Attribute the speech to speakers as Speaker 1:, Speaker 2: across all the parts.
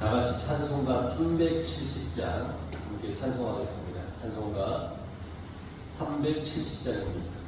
Speaker 1: 다 같이 찬송가 370장 함께 찬송하겠습니다. 찬송가 370장입니다.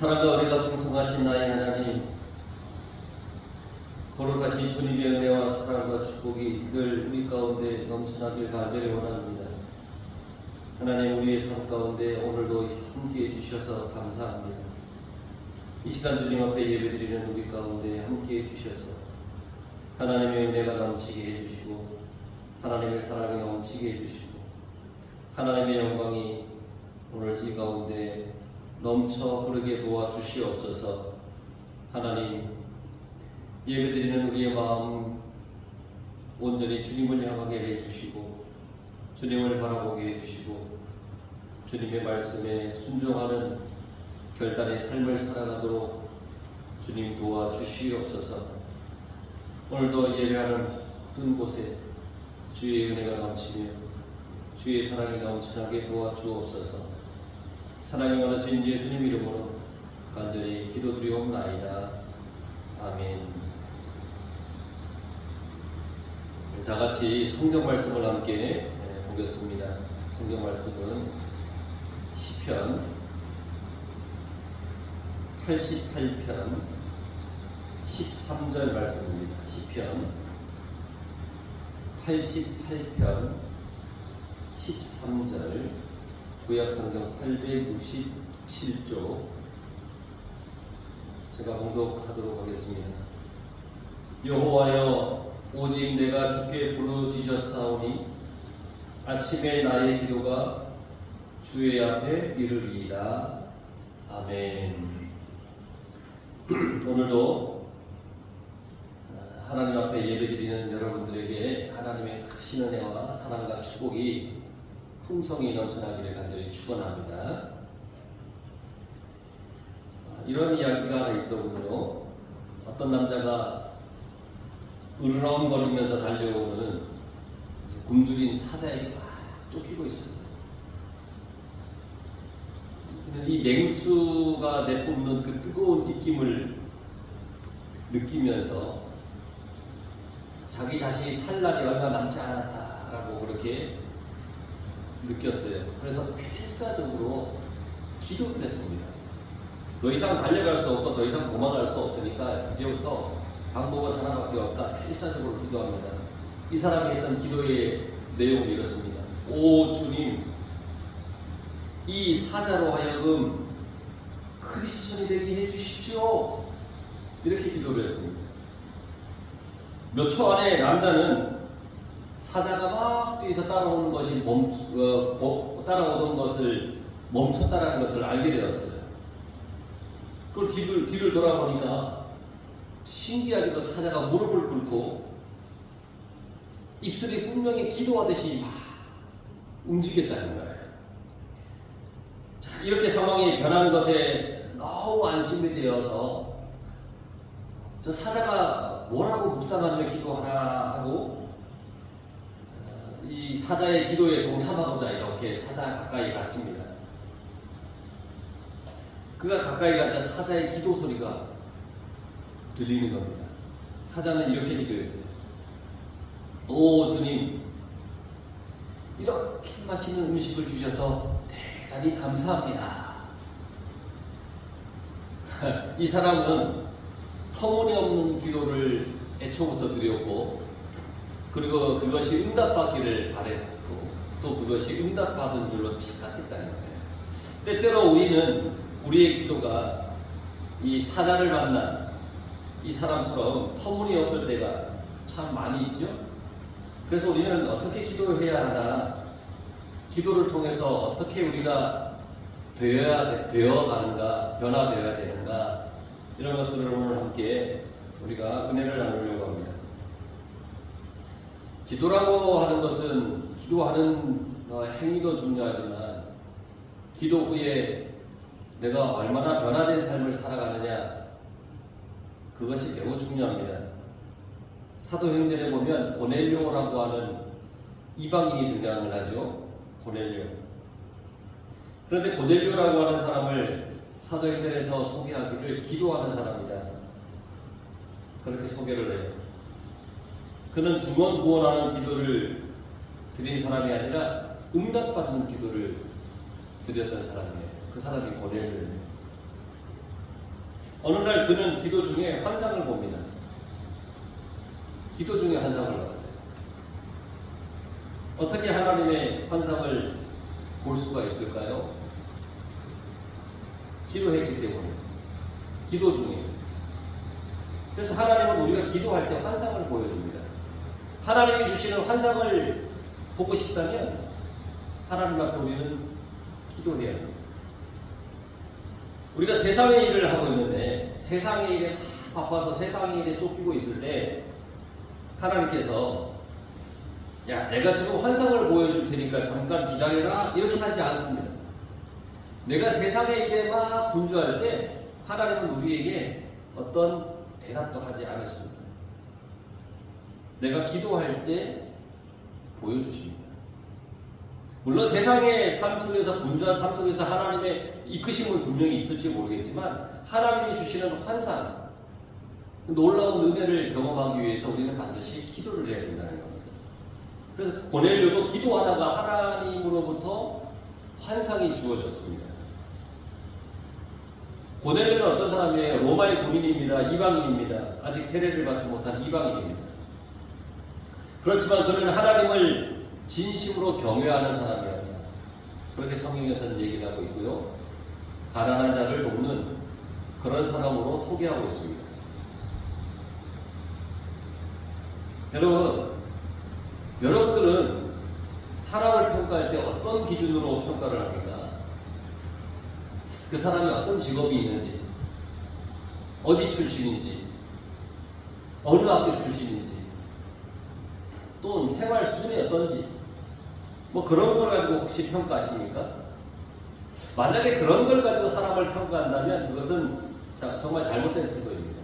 Speaker 1: 사랑과 은혜가 풍성하신 나의 하나님, 거룩하신 주님의 은혜와 사랑과 축복이 늘 우리 가운데 넘쳐나길 간절히 원합니다. 하나님, 우리의 삶 가운데 오늘도 함께해 주셔서 감사합니다. 이 시간 주님 앞에 예배드리는 우리 가운데 함께해 주셔서 하나님의 은혜가 넘치게 해주시고 하나님의 사랑이 넘치게 해주시고 하나님의 영광이 오늘 이 가운데 넘쳐 흐르게 도와주시옵소서. 하나님, 예배드리는 우리의 마음 온전히 주님을 향하게 해주시고 주님을 바라보게 해주시고 주님의 말씀에 순종하는 결단의 삶을 살아가도록 주님 도와주시옵소서. 오늘도 예배하는 모든 곳에 주의 은혜가 넘치며 주의 사랑이 넘쳐나게 도와주옵소서. 사랑이 많으신 예수님 이름으로 간절히 기도드리옵나이다. 아멘. 다 같이 성경 말씀을 함께 보겠습니다. 성경 말씀은 시편 88편 13절 말씀입니다. 시편 88편 13절 구약성경 867조 제가 봉독하도록 하겠습니다. 여호와여, 오직 내가 주께 부르짖었사오니 아침에 나의 기도가 주의 앞에 이르리이다. 아멘. 오늘도 하나님 앞에 예배드리는 여러분들에게 하나님의 크신 은혜와 사랑과 축복이 풍성히 넘쳐나기를 간절히 축원합니다. 이런 이야기가 하나 있더군요. 어떤 남자가 으르렁거리면서 달려오는 굶주린 사자에게 막 쫓기고 있었어요. 이 맹수가 내뿜는 그 뜨거운 입김을 느끼면서 자기 자신이 살 날이 얼마 남지 않았다라고 그렇게 느꼈어요. 그래서 필사적으로 기도를 했습니다. 더 이상 달려갈 수 없고 더 이상 도망갈 수 없으니까 이제부터 방법은 하나밖에 없다. 필사적으로 기도합니다. 이 사람이 했던 기도의 내용이 이렇습니다. 오 주님, 이 사자로 하여금 크리스천이 되게 해주십시오. 이렇게 기도를 했습니다. 몇 초 안에 남자는 사자가 막 뒤에서 따라오는 것이 따라오던 것을 멈췄다라는 것을 알게 되었어요. 그걸 뒤를 돌아보니까 신기하게도 사자가 무릎을 꿇고 입술이 분명히 기도하듯이 막 움직였다는 거예요. 자, 이렇게 상황이 변한 것에 너무 안심이 되어서 저 사자가 뭐라고 묵상하며 기도하라 하고 이 사자의 기도에 동참하고자 이렇게 사자 가까이 갔습니다. 그가 가까이 가자 사자의 기도 소리가 들리는 겁니다. 사자는 이렇게 기도했어요. 오 주님, 이렇게 맛있는 음식을 주셔서 대단히 감사합니다. 이 사람은 터무니없는 기도를 애초부터 드렸고, 그리고 그것이 응답받기를 바랬고, 또 그것이 응답받은 줄로 착각했다는 거예요. 때때로 우리는 우리의 기도가 이 사자를 만난 이 사람처럼 터무니없을 때가 참 많이 있죠. 그래서 우리는 어떻게 기도해야 하나, 기도를 통해서 어떻게 우리가 되어가는가, 변화되어야 되는가, 이런 것들을 오늘 함께 우리가 은혜를 나누려고 합니다. 기도라고 하는 것은 기도하는 행위도 중요하지만 기도 후에 내가 얼마나 변화된 삶을 살아가느냐, 그것이 매우 중요합니다. 사도행전에 보면 고넬료라고 하는 이방인이 등장을 하죠. 고넬료. 그런데 고넬료라고 하는 사람을 사도행전에서 소개하기를 기도하는 사람이다, 그렇게 소개를 해요. 그는 중원 구원하는 기도를 드린 사람이 아니라 응답받는 기도를 드렸던 사람이에요. 그 사람이 고넬료예요. 어느 날 그는 기도 중에 환상을 봅니다. 기도 중에 환상을 봤어요. 어떻게 하나님의 환상을 볼 수가 있을까요? 기도했기 때문에. 기도 중에. 그래서 하나님은 우리가 기도할 때 환상을 보여줍니다. 하나님이 주시는 환상을 보고 싶다면 하나님 앞에 우리는 기도해야 합니다. 우리가 세상의 일을 하고 있는데 세상의 일에 바빠서 세상의 일에 쫓기고 있을 때 하나님께서 야, 내가 지금 환상을 보여줄 테니까 잠깐 기다려라, 이렇게 하지 않습니다. 내가 세상의 일에 막 분주할 때 하나님은 우리에게 어떤 대답도 하지 않으십니다. 내가 기도할 때 보여주십니다. 물론 세상의 삶 속에서 분주한 삶 속에서 하나님의 이끄심은 분명히 있을지 모르겠지만 하나님이 주시는 환상, 놀라운 은혜를 경험하기 위해서 우리는 반드시 기도를 해야 된다는 겁니다. 그래서 고넬료도 기도하다가 하나님으로부터 환상이 주어졌습니다. 고넬료는 어떤 사람이에요? 로마의 군인입니다. 이방인입니다. 아직 세례를 받지 못한 이방인입니다. 그렇지만 그는 하나님을 진심으로 경외하는 사람이었다. 그렇게 성경에서는 얘기를 하고 있고요. 가난한 자를 돕는 그런 사람으로 소개하고 있습니다. 여러분들은 사람을 평가할 때 어떤 기준으로 평가를 합니까? 그 사람이 어떤 직업이 있는지, 어디 출신인지, 어느 학교 출신인지, 또 생활 수준이 어떤지, 뭐 그런 걸 가지고 혹시 평가하십니까? 만약에 그런 걸 가지고 사람을 평가한다면 그것은 정말 잘못된 태도입니다.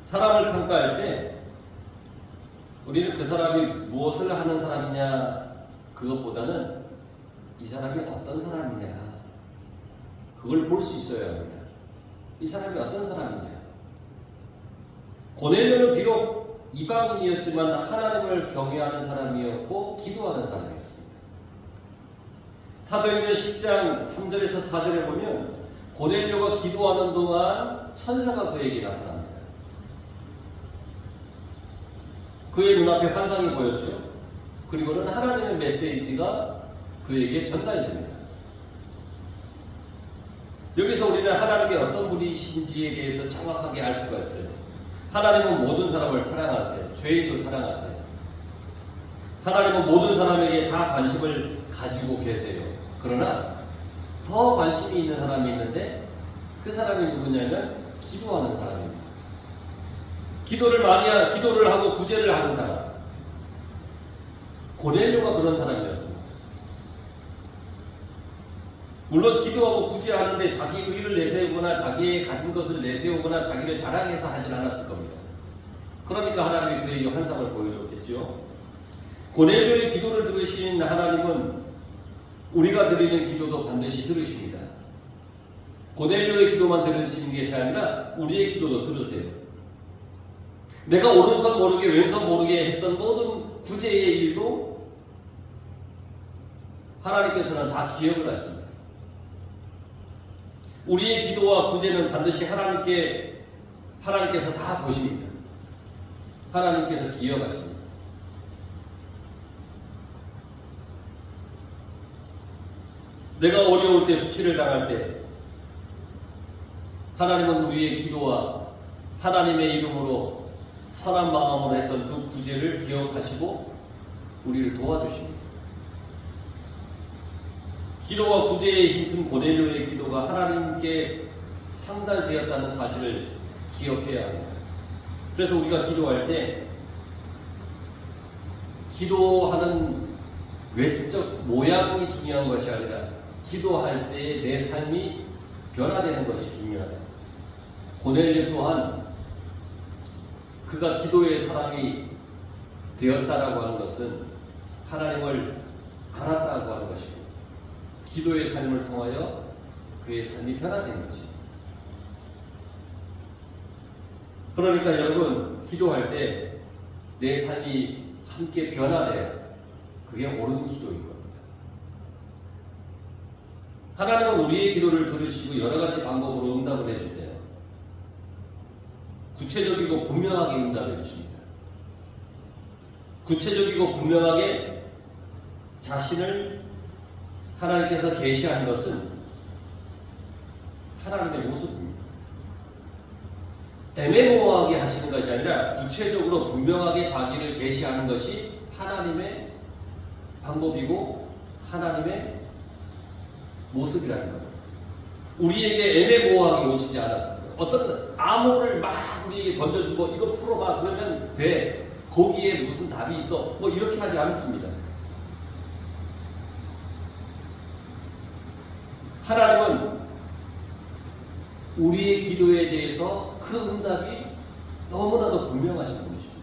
Speaker 1: 사람을 평가할 때 우리는 그 사람이 무엇을 하는 사람이냐 그것보다는 이 사람이 어떤 사람이냐 그걸 볼 수 있어야 합니다. 이 사람이 어떤 사람이냐. 고넬료는 비록 이방인이었지만 하나님을 경외하는 사람이었고 기도하는 사람이었습니다. 사도행전 10장 3절에서 4절에 보면 고넬료가 기도하는 동안 천사가 그에게 나타납니다. 그의 눈앞에 환상이 보였죠. 그리고는 하나님의 메시지가 그에게 전달됩니다. 여기서 우리는 하나님이 어떤 분이신지에 대해서 정확하게 알 수가 있어요. 하나님은 모든 사람을 사랑하세요. 죄인도 사랑하세요. 하나님은 모든 사람에게 다 관심을 가지고 계세요. 그러나 더 관심이 있는 사람이 있는데 그 사람이 누구냐면 기도하는 사람입니다. 기도를 하고 구제를 하는 사람. 고넬료가 그런 사람이었습니다. 물론 기도하고 구제하는데 자기 의를 내세우거나 자기의 가진 것을 내세우거나 자기를 자랑해서 하진 않았을 겁니다. 그러니까 하나님이 그에게 환상을 보여줬겠죠. 고넬료의 기도를 들으신 하나님은 우리가 드리는 기도도 반드시 들으십니다. 고넬료의 기도만 들으시는 것이 아니라 우리의 기도도 들으세요. 내가 오른손 모르게 왼손 모르게 했던 모든 구제의 일도 하나님께서는 다 기억을 하십니다. 우리의 기도와 구제는 반드시 하나님께서 다 보십니다. 하나님께서 기억하십니다. 내가 어려울 때 수치를 당할 때 하나님은 우리의 기도와 하나님의 이름으로 선한 마음으로 했던 그 구제를 기억하시고 우리를 도와주십니다. 기도와 구제에 힘쓴 고넬료의 기도가 하나님께 상달되었다는 사실을 기억해야 합니다. 그래서 우리가 기도할 때 기도하는 외적 모양이 중요한 것이 아니라 기도할 때 내 삶이 변화되는 것이 중요하다. 고넬료 또한 그가 기도의 사람이 되었다라고 하는 것은 하나님을 알았다고 하는 것이고 기도의 삶을 통하여 그의 삶이 변화된 거지. 그러니까 여러분 기도할 때 내 삶이 함께 변화돼야 그게 옳은 기도인 겁니다. 하나님은 우리의 기도를 들으시고 여러 가지 방법으로 응답을 해주세요. 구체적이고 분명하게 응답해 주십니다. 구체적이고 분명하게 자신을 하나님께서 계시한 것은 하나님의 모습입니다. 애매모호하게 하시는 것이 아니라 구체적으로 분명하게 자기를 계시하는 것이 하나님의 방법이고 하나님의 모습이라는 겁니다. 우리에게 애매모호하게 오시지 않았습니다. 어떤 암호를 막 우리에게 던져주고 이거 풀어봐 그러면 돼. 거기에 무슨 답이 있어. 뭐 이렇게 하지 않습니다. 하나님은 우리의 기도에 대해서 그 응답이 너무나도 분명하신 분이십니다.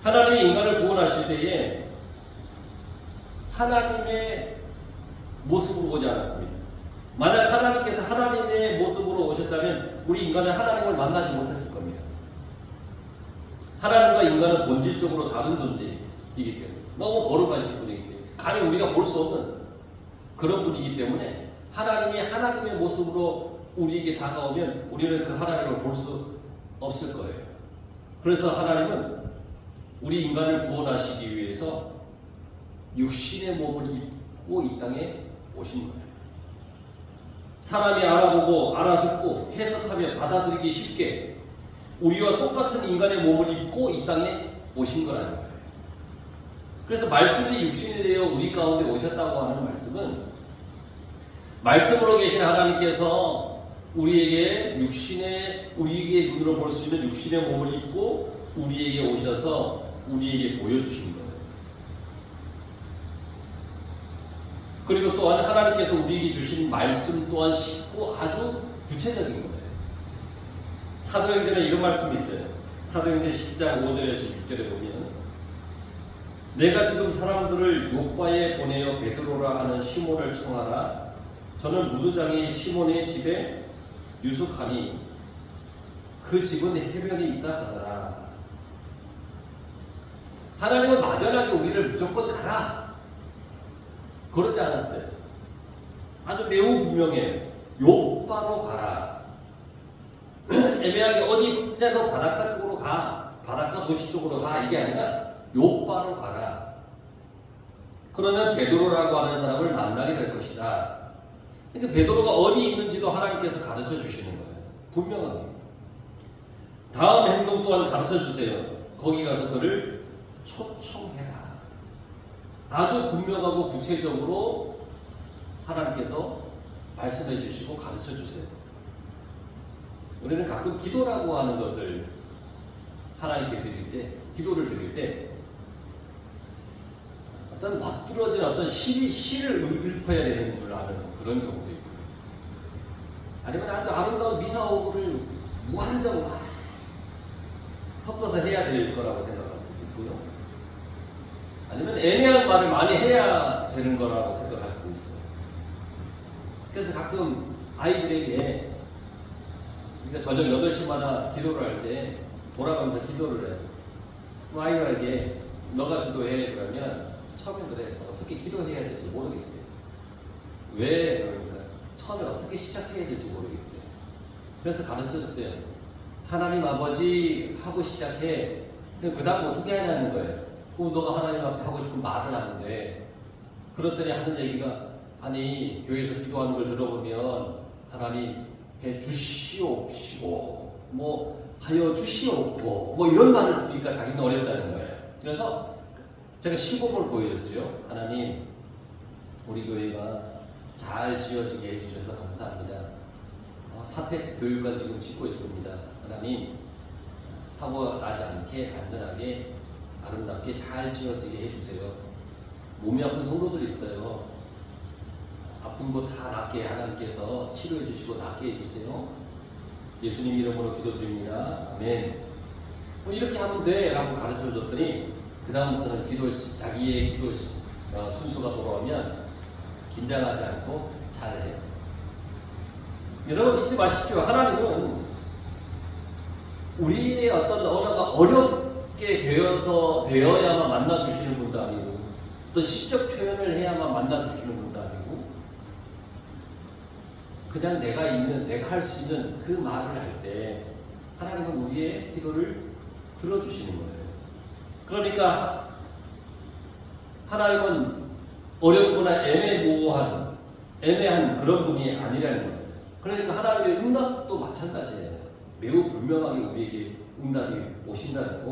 Speaker 1: 하나님이 인간을 구원하실 때에 하나님의 모습으로 오지 않았습니다. 만약 하나님께서 하나님의 모습으로 오셨다면 우리 인간은 하나님을 만나지 못했을 겁니다. 하나님과 인간은 본질적으로 다른 존재이기 때문에, 너무 거룩하신 분이기 때문에, 감히 우리가 볼 수 없는 그런 분이기 때문에 하나님이 하나님의 모습으로 우리에게 다가오면 우리는 그 하나님을 볼 수 없을 거예요. 그래서 하나님은 우리 인간을 구원하시기 위해서 육신의 몸을 입고 이 땅에 오신 거예요. 사람이 알아보고 알아듣고 해석하며 받아들이기 쉽게 우리와 똑같은 인간의 몸을 입고 이 땅에 오신 거라는 거예요. 그래서 말씀이 육신이 되어 우리 가운데 오셨다고 하는 말씀은, 말씀으로 계신 하나님께서 우리에게 우리에게 눈으로 볼 수 있는 육신의 몸을 입고 우리에게 오셔서 우리에게 보여주신 거예요. 그리고 또한 하나님께서 우리에게 주신 말씀 또한 쉽고 아주 구체적인 거예요. 사도행전에 이런 말씀이 있어요. 사도행전 10장 5절에서 6절에 보면, 내가 지금 사람들을 요바에 보내어 베드로라 하는 시몬을 청하라. 저는 무두장의 시몬의 집에 유숙하니 그 집은 해변에 있다 하더라. 하나님은 막연하게 우리를 무조건 가라 그러지 않았어요. 아주 매우 분명해요. 요바로 가라. 애매하게 어디 너 바닷가 쪽으로 가, 바닷가 도시 쪽으로 가, 이게 아니라 요바로 가라. 그러면 베드로라고 하는 사람을 만나게 될 것이다. 그러니까 베드로가 어디 있는지도 하나님께서 가르쳐 주시는 거예요. 분명하게. 다음 행동 또한 가르쳐 주세요. 거기 가서 그를 초청해라. 아주 분명하고 구체적으로 하나님께서 말씀해 주시고 가르쳐 주세요. 우리는 가끔 기도라고 하는 것을 하나님께 드릴 때, 기도를 드릴 때 어떤 멋들어진 어떤 시를 읊어야 되는 줄 아는 그런 경우도 있고, 아니면 아주 아름다운 미사오를 무한정 섞어서 해야 될 거라고 생각하는 것도 있고요. 아니면 애매한 말을 많이 해야 되는 거라고 생각할 수도 있어요. 그래서 가끔 아이들에게 우리가 저녁 8시마다 기도를 할 때 돌아가면서 기도를 해요. 아이들에게 너가 기도해 그러면 처음에 그래 어떻게 기도해야 될지 모르겠대. 왜 그러니까 처음에 어떻게 시작해야 될지 모르겠대. 그래서 가르쳐줬어요. 하나님 아버지 하고 시작해. 그 다음 어떻게 하냐는 거예요. 너가 하나님 앞에 하고 싶은 말을 하는데, 그랬더니 하는 얘기가, 아니 교회에서 기도하는 걸 들어보면 하나님 해 주시옵시고 뭐 하여 주시옵고 뭐 이런 말을 쓰니까 자기는 어렵다는 거예요. 그래서 제가 시범을 보여줬죠. 하나님 우리 교회가 잘 지어지게 해주셔서 감사합니다. 사택교육관 지금 짓고 있습니다. 하나님 사고 나지 않게 안전하게 아름답게 잘 지어지게 해주세요. 몸이 아픈 성도들 있어요. 아픈 거 다 낫게 하나님께서 치료해 주시고 낫게 해주세요. 예수님 이름으로 기도드립니다. 아멘. 뭐 이렇게 하면 돼 라고 가르쳐 줬더니 그 다음부터는 자기의 기도 순서가 돌아오면 긴장하지 않고 잘해요. 여러분 잊지 마십시오. 하나님은 우리의 어떤 언어가 어렵게 되어야만 만나주시는 분도 아니고, 또 시적 표현을 해야만 만나주시는 분도 아니고, 그냥 내가 할 수 있는 그 말을 할 때 하나님은 우리의 기도를 들어주시는 거예요. 그러니까 하나님은 어렵거나 애매한 그런 분이 아니라는 거예요. 그러니까 하나님의 응답도 마찬가지예요. 매우 분명하게 우리에게 응답을 주신다는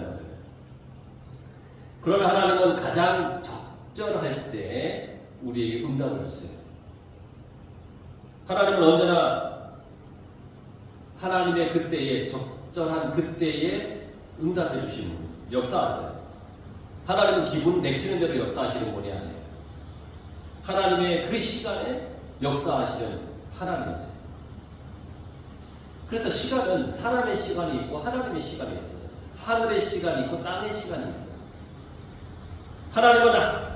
Speaker 1: 거예요. 그러나 하나님은 가장 적절할 때 우리에게 응답을 주세요. 하나님은 언제나 하나님의 그때에, 적절한 그때에 응답해 주시는 분, 역사하세요. 하나님은 기분 내키는 대로 역사하시는 분이 아니에요. 하나님의 그 시간에 역사하시는 하나님이세요. 그래서 시간은 사람의 시간이 있고 하나님의 시간이 있어요. 하늘의 시간이 있고 땅의 시간이 있어요. 하나님은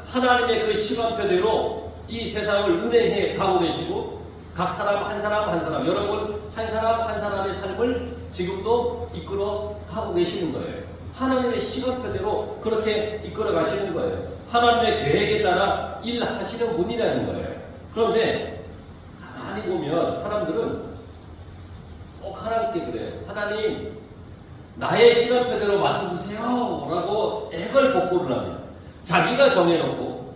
Speaker 1: 하나님의 그 시간표대로 이 세상을 운행해 가고 계시고 각 사람 한 사람 한 사람 여러분 한 사람 한 사람의 삶을 지금도 이끌어 가고 계시는 거예요. 하나님의 시간표대로 그렇게 이끌어 가시는 거예요. 하나님의 계획에 따라 일하시는 분이라는 거예요. 그런데 가만히 보면 사람들은 꼭 하나님께 그래요. 하나님 나의 시간표대로 맞춰주세요 라고 애걸복걸을 합니다. 자기가 정해놓고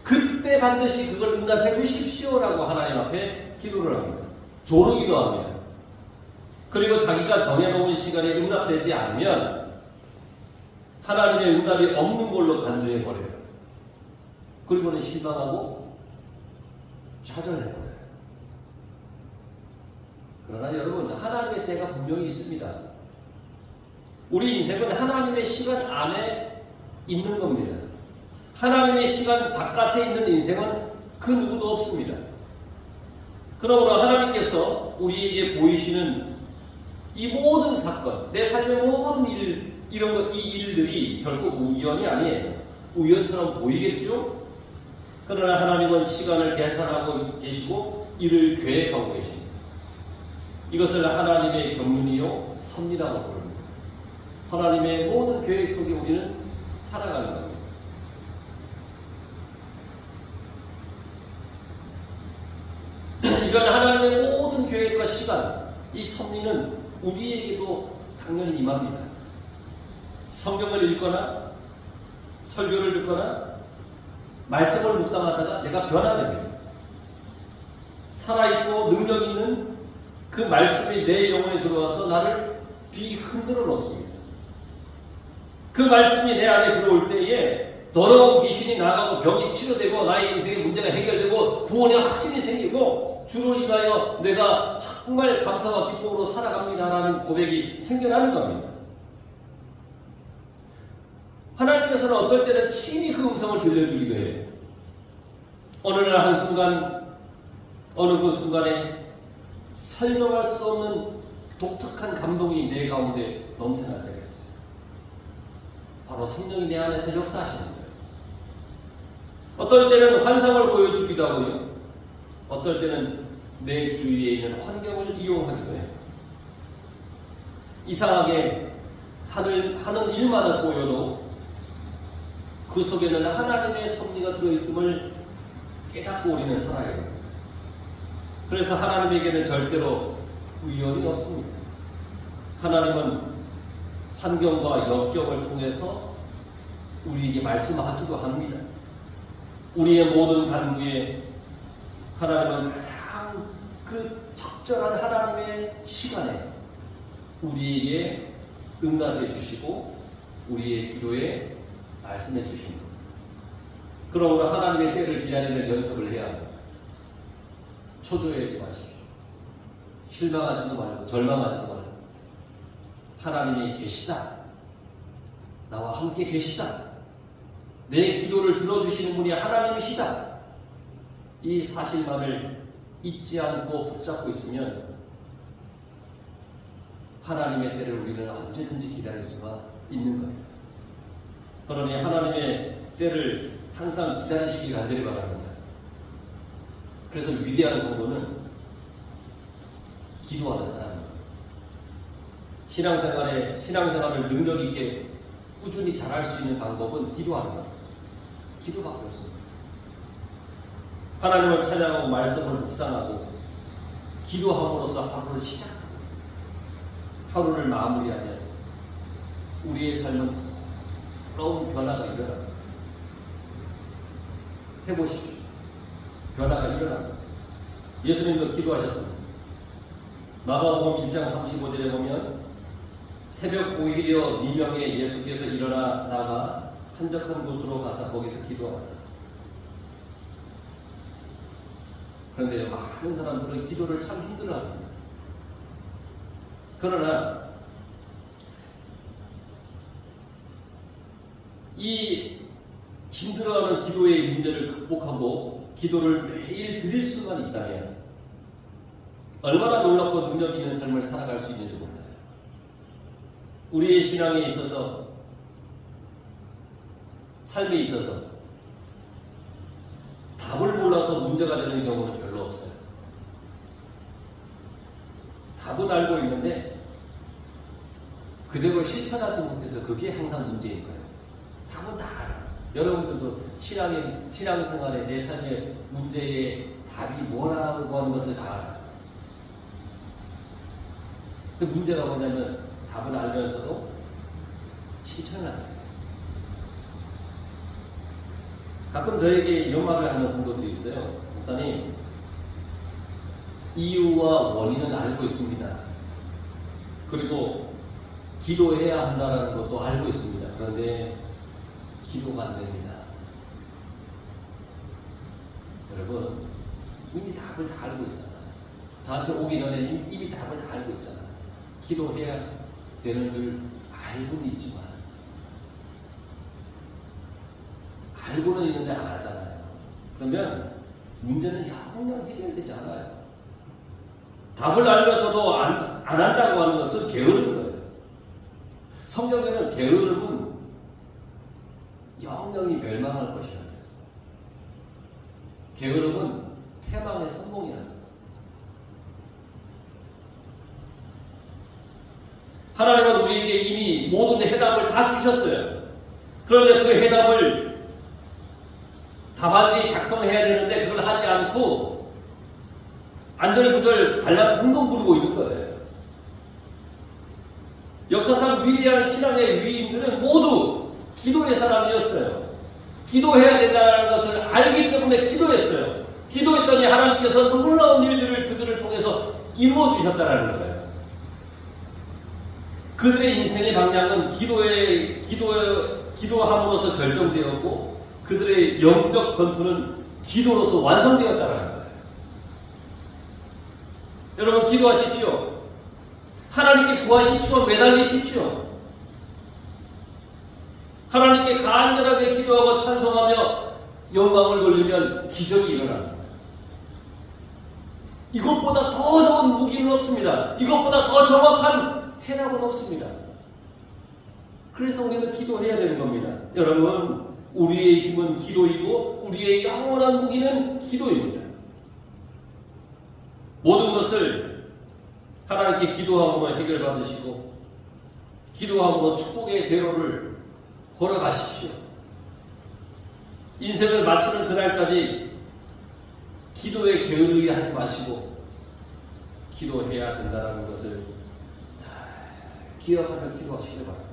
Speaker 1: 그때 반드시 그걸 응답해 주십시오 라고 하나님 앞에 기도를 합니다. 조르기도 합니다. 그리고 자기가 정해놓은 시간에 응답되지 않으면 하나님의 응답이 없는 걸로 간주해버려요. 그리고는 실망하고 좌절해버려요. 그러나 여러분, 하나님의 때가 분명히 있습니다. 우리 인생은 하나님의 시간 안에 있는 겁니다. 하나님의 시간 바깥에 있는 인생은 그 누구도 없습니다. 그러므로 하나님께서 우리에게 보이시는 이 모든 사건, 내 삶의 모든 일, 이런 것, 이 일들이 결국 우연이 아니에요. 우연처럼 보이겠죠? 그러나 하나님은 시간을 계산하고 계시고 이를 계획하고 계십니다. 이것을 하나님의 경륜이요 섭리라고 부릅니다. 하나님의 모든 계획 속에 우리는 살아가는 겁니다. 이런 하나님의 모든 계획과 시간, 이 섭리는 우리에게도 당연히 임합니다. 성경을 읽거나 설교를 듣거나 말씀을 묵상하다가 내가 변화됩니다. 살아있고 능력 있는 그 말씀이 내 영혼에 들어와서 나를 뒤흔들어 놓습니다. 그 말씀이 내 안에 들어올 때에 더러운 귀신이 나가고 병이 치료되고 나의 인생의 문제가 해결되고 구원의 확신이 생기고 주를 인하여 내가 정말 감사와 기쁨으로 살아갑니다라는 고백이 생겨나는 겁니다. 하나님께서는 어떨 때는 친히 그 음성을 들려주기도 해요. 어느 날 한순간 어느 그 순간에 설명할 수 없는 독특한 감동이 내 가운데 넘쳐날 때가 있어요. 바로 성령이 내 안에서 역사하시는 거예요. 어떨 때는 환상을 보여주기도 하고요. 어떨 때는 내 주위에 있는 환경을 이용하기도 해요. 이상하게 하는 일마다 보여도 그 속에는 하나님의 섭리가 들어있음을 깨닫고 우리는 살아야 됩니다. 그래서 하나님에게는 절대로 우연이 없습니다. 하나님은 환경과 역경을 통해서 우리에게 말씀하기도 합니다. 우리의 모든 간구에 하나님은 가장 그 적절한 하나님의 시간에 우리에게 응답해 주시고 우리의 기도에 말씀해 주십니다. 그러므로 하나님의 때를 기다리는 연습을 해야 합니다. 초조해하지 마십시오. 실망하지도 말고 절망하지도 말고 하나님이 계시다. 나와 함께 계시다. 내 기도를 들어주시는 분이 하나님이시다. 이 사실만을 잊지 않고 붙잡고 있으면 하나님의 때를 우리는 언제든지 기다릴 수가 있는 거예요. 그러니 하나님의 때를 항상 기다리시길 간절히 바랍니다. 그래서 위대한 성도는 기도하는 사람입니다. 신앙생활을 능력 있게 꾸준히 잘할 수 있는 방법은 기도하는 겁니다. 기도밖에 없습니다. 하나님을 찬양하고 말씀을 묵상하고 기도함으로써 하루를 시작하고 하루를 마무리하면 우리의 삶은 놀라운 변화가 일어납니다. 해보십시오. 변화가 일어납니다. 예수님도 기도하셨습니다. 마가복음 1장 35절에 보면 새벽 오히려 미명에 예수께서 일어나 나가 한적한 곳으로 가서 거기서 기도하더라. 그런데 많은 사람들은 기도를 참 힘들어합니다. 그러나 이 힘들어하는 기도의 문제를 극복하고 기도를 매일 드릴 수만 있다면 얼마나 놀랍고 능력 있는 삶을 살아갈 수 있는지 몰라요. 우리의 신앙에 있어서 삶에 있어서 답을 몰라서 문제가 되는 경우는 별로 없어요. 답은 알고 있는데 그대로 실천하지 못해서 그게 항상 문제인 거예요. 답은 다 알아. 여러분들도 신앙생활에 내 삶의 문제의 답이 뭐라고 하는 것을 다 알아. 그 문제가 뭐냐면 답을 알면서도 실천을 안 해요. 가끔 저에게 이런 말을 하는 성도들이 있어요. 목사님, 이유와 원인은 알고 있습니다. 그리고 기도해야 한다는 것도 알고 있습니다. 그런데 기도가 안 됩니다. 여러분, 이미 답을 다 알고 있잖아요. 저한테 오기 전에 이미 답을 다 알고 있잖아요. 기도해야 되는 줄 알고는 있지만 알고는 있는데 안 하잖아요. 그러면 문제는 영영 해결되지 않아요. 답을 알면서도 안 한다고 하는 것은 게으른 거예요. 성경에는 게으름은 영영이 멸망할 것이라고 했어요. 게으름은 패망의 성공이라고 했어요. 하나님은 우리에게 이미 모든 해답을 다 주셨어요. 그런데 그 해답을 답안지 작성해야 되는데 그걸 하지 않고 안절부절 발라 동동 부르고 있는 거예요. 역사상 위대한 신앙의 위인들은 모두 기도의 사람이었어요. 기도해야 된다는 것을 알기 때문에 기도했어요. 기도했더니 하나님께서 놀라운 일들을 그들을 통해서 이루어 주셨다는 거예요. 그들의 인생의 방향은 기도함으로써 결정되었고 그들의 영적 전투는 기도로서 완성되었다는 거예요. 여러분, 기도하십시오. 하나님께 구하십시오. 매달리십시오. 하나님께 간절하게 기도하고 찬송하며 영광을 돌리면 기적이 일어납니다. 이것보다 더 좋은 무기는 없습니다. 이것보다 더 정확한 해답은 없습니다. 그래서 우리는 기도해야 되는 겁니다. 여러분, 우리의 힘은 기도이고 우리의 영원한 무기는 기도입니다. 모든 것을 하나님께 기도함으로 해결받으시고 기도함으로 축복의 대로를 걸어가십시오. 인생을 마치는 그날까지 기도에 게을리하지 마시고 기도해야 된다는 것을 기억하며 기도하시기 바랍니다.